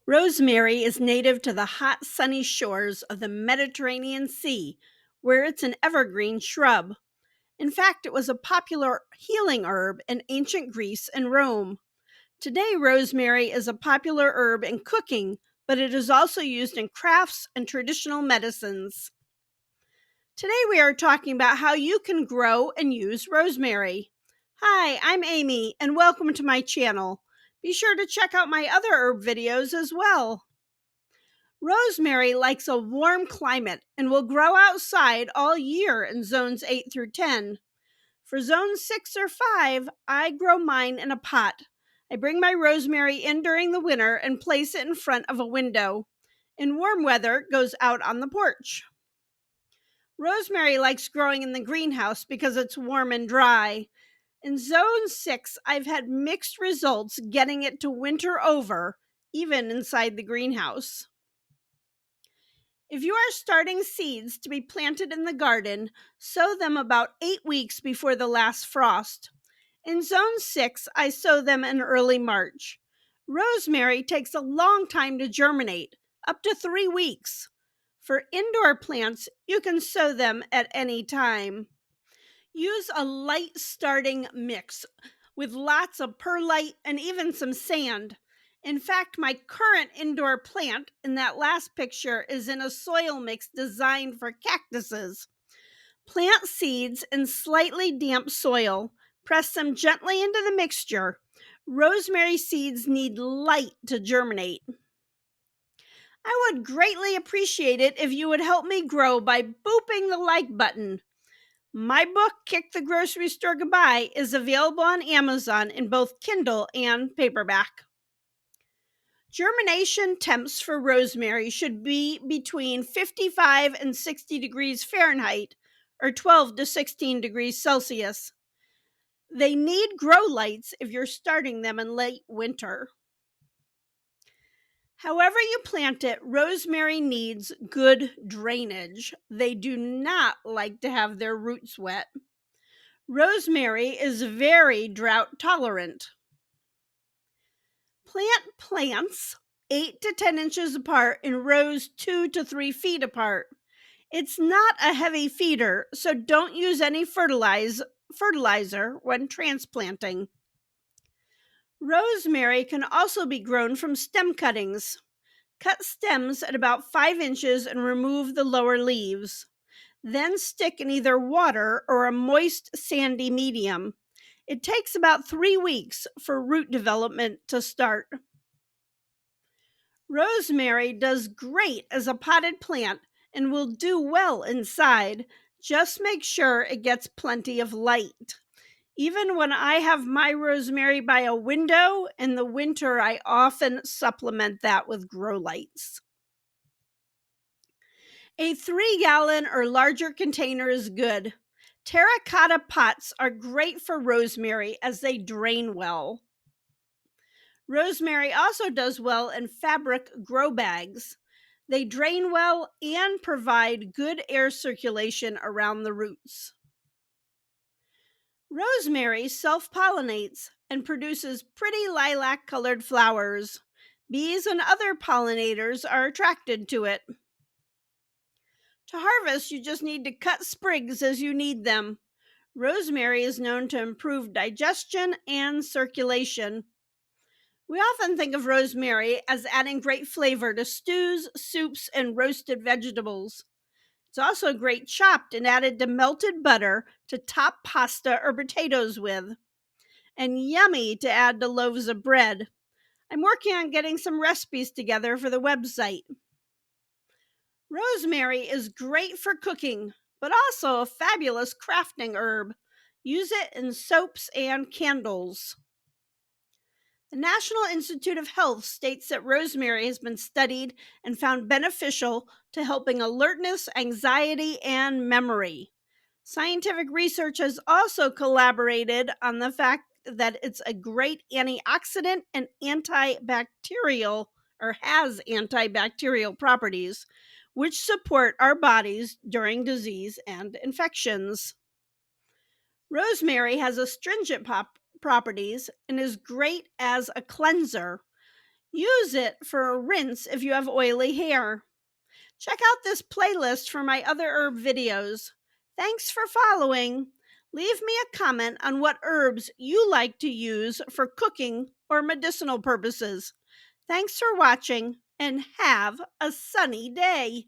Rosemary is native to the hot, sunny shores of the Mediterranean Sea, where it's an evergreen shrub. In fact, it was a popular healing herb in ancient Greece and Rome. Today, rosemary is a popular herb in cooking, but it is also used in crafts and traditional medicines. Today, we are talking about how you can grow and use rosemary. Hi, I'm Amy, and welcome to my channel. Be sure to check out my other herb videos as well. Rosemary likes a warm climate and will grow outside all year in zones 8 through 10. For zone 6 or 5, I grow mine in a pot. I bring my rosemary in during the winter and place it in front of a window. In warm weather, it goes out on the porch. Rosemary likes growing in the greenhouse because it's warm and dry. In zone 6, I've had mixed results getting it to winter over, even inside the greenhouse. If you are starting seeds to be planted in the garden, sow them about 8 weeks before the last frost. In zone 6, I sow them in early March. Rosemary takes a long time to germinate, up to 3 weeks. For indoor plants, you can sow them at any time. Use a light starting mix with lots of perlite and even some sand. In fact, my current indoor plant in that last picture is in a soil mix designed for cactuses. Plant seeds in slightly damp soil. Press them gently into the mixture. Rosemary seeds need light to germinate. I would greatly appreciate it if you would help me grow by booping the like button. My book, Kick the Grocery Store Goodbye, is available on Amazon in both Kindle and paperback. Germination temps for rosemary should be between 55 and 60 degrees Fahrenheit or 12 to 16 degrees Celsius. They need grow lights if you're starting them in late winter. However you plant it, rosemary needs good drainage. They do not like to have their roots wet. Rosemary is very drought tolerant. Plant plants 8 to 10 inches apart in rows 2 to 3 feet apart. It's not a heavy feeder, so don't use any fertilizer when transplanting. Rosemary can also be grown from stem cuttings. Cut stems at about 5 inches and remove the lower leaves. Then stick in either water or a moist, sandy medium. It takes about 3 weeks for root development to start. Rosemary does great as a potted plant and will do well inside. Just make sure it gets plenty of light. Even when I have my rosemary by a window in the winter, I often supplement that with grow lights. A 3-gallon or larger container is good. Terracotta pots are great for rosemary as they drain well. Rosemary also does well in fabric grow bags. They drain well and provide good air circulation around the roots. Rosemary self-pollinates and produces pretty lilac-colored flowers. Bees and other pollinators are attracted to it. To harvest, you just need to cut sprigs as you need them. Rosemary is known to improve digestion and circulation. We often think of rosemary as adding great flavor to stews, soups, and roasted vegetables. It's also great chopped and added to melted butter to top pasta or potatoes with, and yummy to add to loaves of bread. I'm working on getting some recipes together for the website. Rosemary is great for cooking, but also a fabulous crafting herb. Use it in soaps and candles. The National Institute of Health states that rosemary has been studied and found beneficial to helping alertness, anxiety, and memory. Scientific research has also collaborated on the fact that it's a great antioxidant and antibacterial, or has antibacterial properties, which support our bodies during disease and infections. Rosemary has astringent properties and is great as a cleanser. Use it for a rinse if you have oily hair. Check out this playlist for my other herb videos. Thanks for following. Leave me a comment on what herbs you like to use for cooking or medicinal purposes. Thanks for watching and have a sunny day.